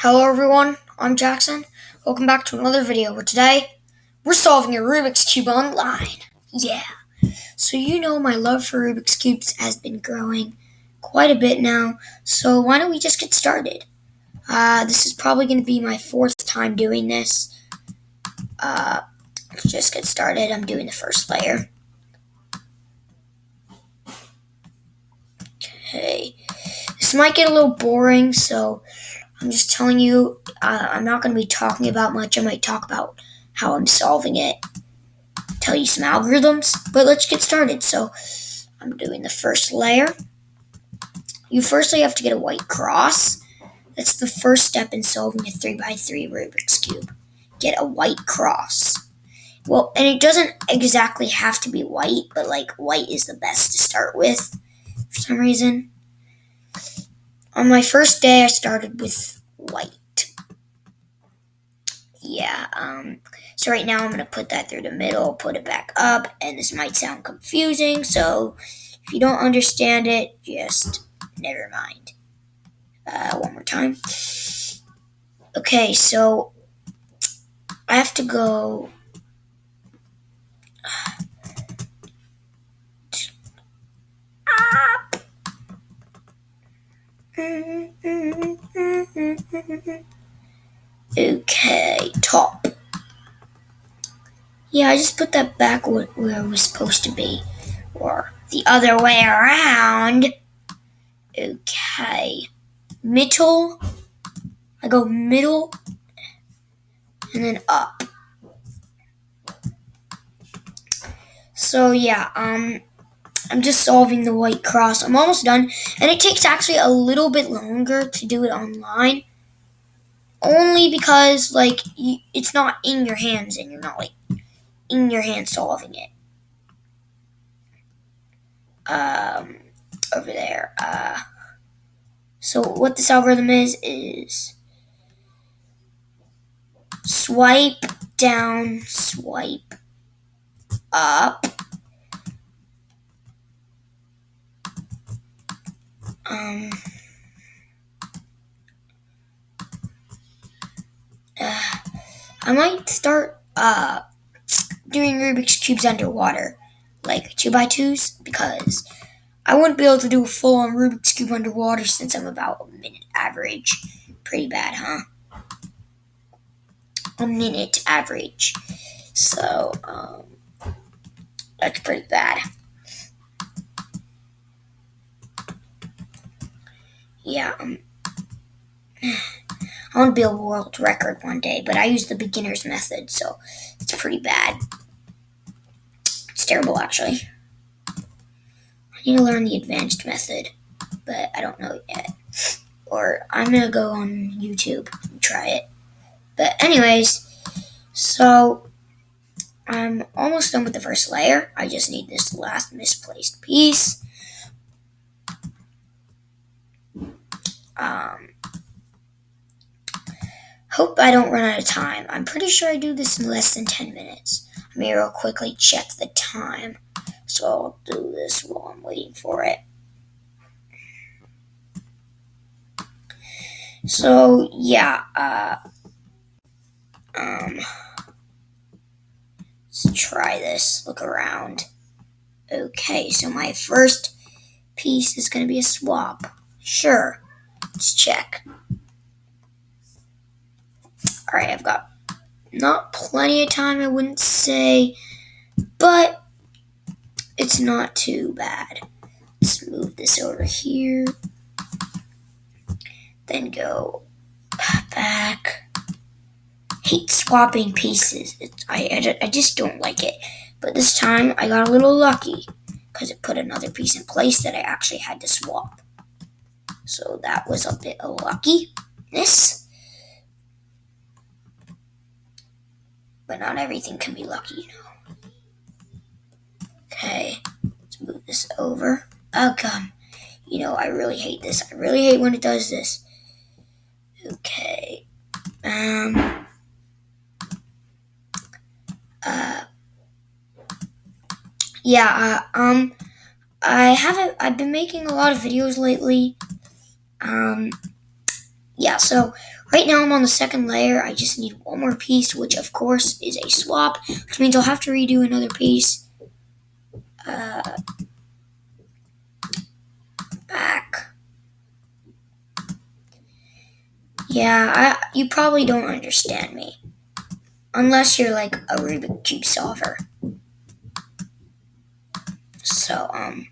Hello everyone, I'm Jackson. Welcome back to another video where today we're solving a Rubik's Cube online. Yeah. So my love for Rubik's Cubes has been growing quite a bit now, so why don't we just get started? This is probably going to be my fourth time doing this. Let's just get started. I'm doing the first layer. Okay. This might get a little boring, so I'm just telling you, I'm not going to be talking about much. I might talk about how I'm solving it, tell you some algorithms, but let's get started. So I'm doing the first layer. You firstly have to get a white cross. That's the first step in solving a 3x3 Rubik's Cube. Get a white cross. Well, and it doesn't exactly have to be white, but white is the best to start with for some reason. On my first day, I started with white. So right now I'm going to put that through the middle, put it back up, and this might sound confusing, so if you don't understand it, just never mind. One more time. Okay, so I have to go up. Okay, top. Yeah, I just put that back where it was supposed to be. Or the other way around. Okay. Middle. I go middle and then up. So I'm just solving the white cross. I'm almost done. And it takes actually a little bit longer to do it online. Only because it's not in your hands and you're not in your hand solving it. Over there. So what this algorithm is swipe down, swipe up. I might start doing Rubik's Cubes underwater, like 2x2s, because I wouldn't be able to do a full-on Rubik's Cube underwater since I'm about a minute average. Pretty bad, huh? A minute average. So, that's pretty bad. Yeah, I want to be a world record one day, but I use the beginner's method, so it's pretty bad. It's terrible, actually. I need to learn the advanced method, but I don't know it yet. Or I'm going to go on YouTube and try it. But anyways, so I'm almost done with the first layer. I just need this last misplaced piece. Hope I don't run out of time. I'm pretty sure I do this in less than 10 minutes. Let me real quickly check the time. So I'll do this while I'm waiting for it. So let's try this. Look around. Okay, so my first piece is going to be a swap. Sure. Let's check. Alright, I've got not plenty of time, I wouldn't say, but it's not too bad. Let's move this over here. Then go back. Hate swapping pieces. I just don't like it. But this time I got a little lucky because it put another piece in place that I actually had to swap. So that was a bit of luckiness. But not everything can be lucky, Okay, let's move this over. Oh, God. I really hate this. I really hate when it does this. Okay. I've been making a lot of videos lately. Yeah, so right now I'm on the second layer. I just need one more piece, which of course is a swap, which means I'll have to redo another piece. Uh, Back. Yeah, you probably don't understand me. Unless you're like a Rubik Cube solver. So, I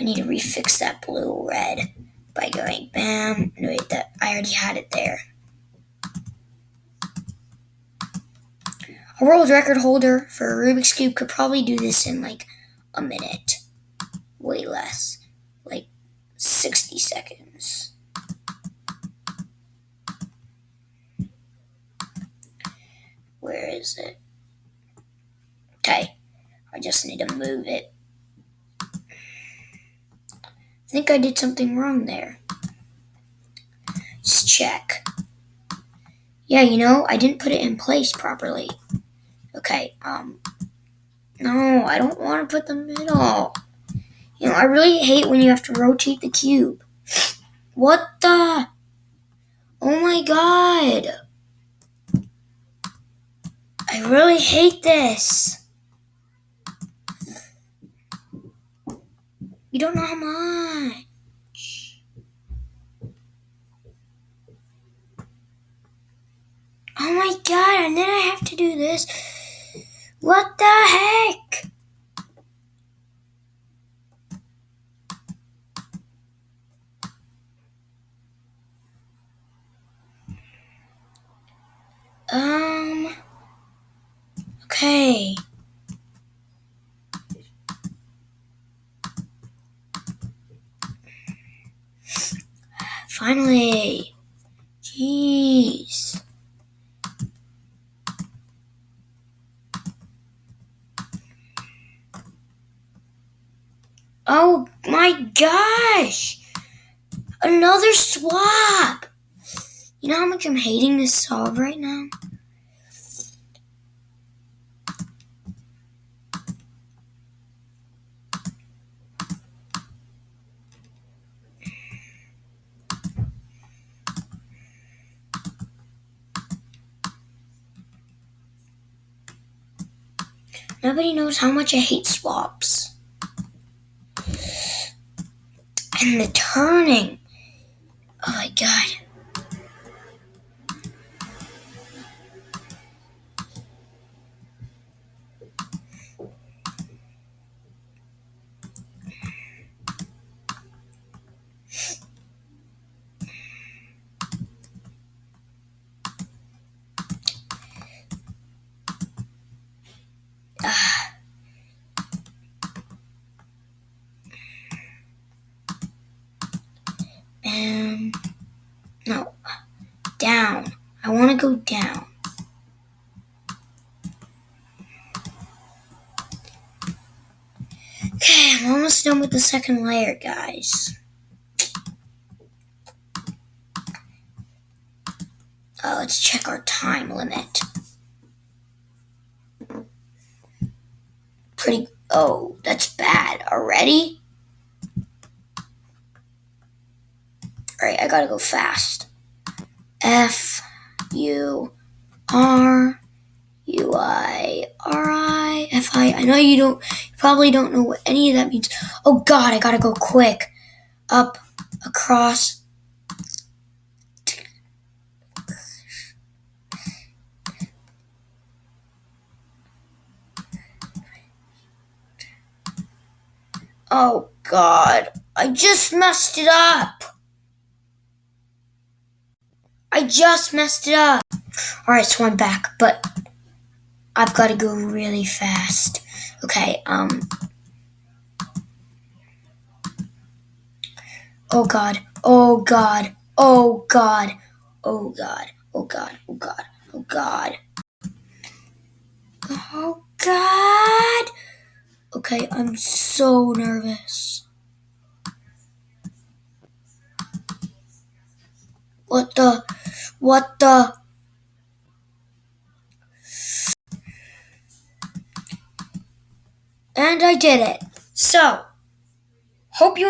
need to refix that blue red by going bam. No, wait, that I already had it there. A world record holder for a Rubik's Cube could probably do this in like a minute. Way less. Like 60 seconds. Where is it? Okay, I just need to move it. I think I did something wrong there. Let's check. Yeah, I didn't put it in place properly. Okay, no, I don't want to put the middle. I really hate when you have to rotate the cube. What the? Oh my god. I really hate this. You don't know how much. Oh my god, and then I have to do this. What the heck? Okay. Finally. Jeez. Oh my gosh. Another swap. You know how much I'm hating this solve right now? Nobody knows how much I hate swaps. And the turning. Oh my god. No. Down. I want to go down. Okay, I'm almost done with the second layer, guys. Let's check our time limit. Oh, that's bad. Already? Alright, I gotta go fast. F-U-R-U-I-R-I-F-I. I know you probably don't know what any of that means. Oh god, I gotta go quick. Up, across. Oh god, I just messed it up. Alright, so I'm back, but I've got to go really fast. Okay, oh god, oh god, oh god, oh god, oh god, oh god, oh god. Oh god! Okay, I'm so nervous. What the? And I did it. So, hope you